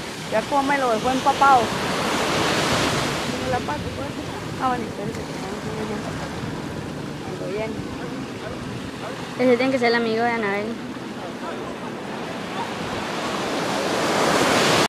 pues. Ya como me lo dejó empapado. Tiene la pata, pues. Ah, bueno, espérense, cuando viene. Ese tiene que ser el amigo de Anabel.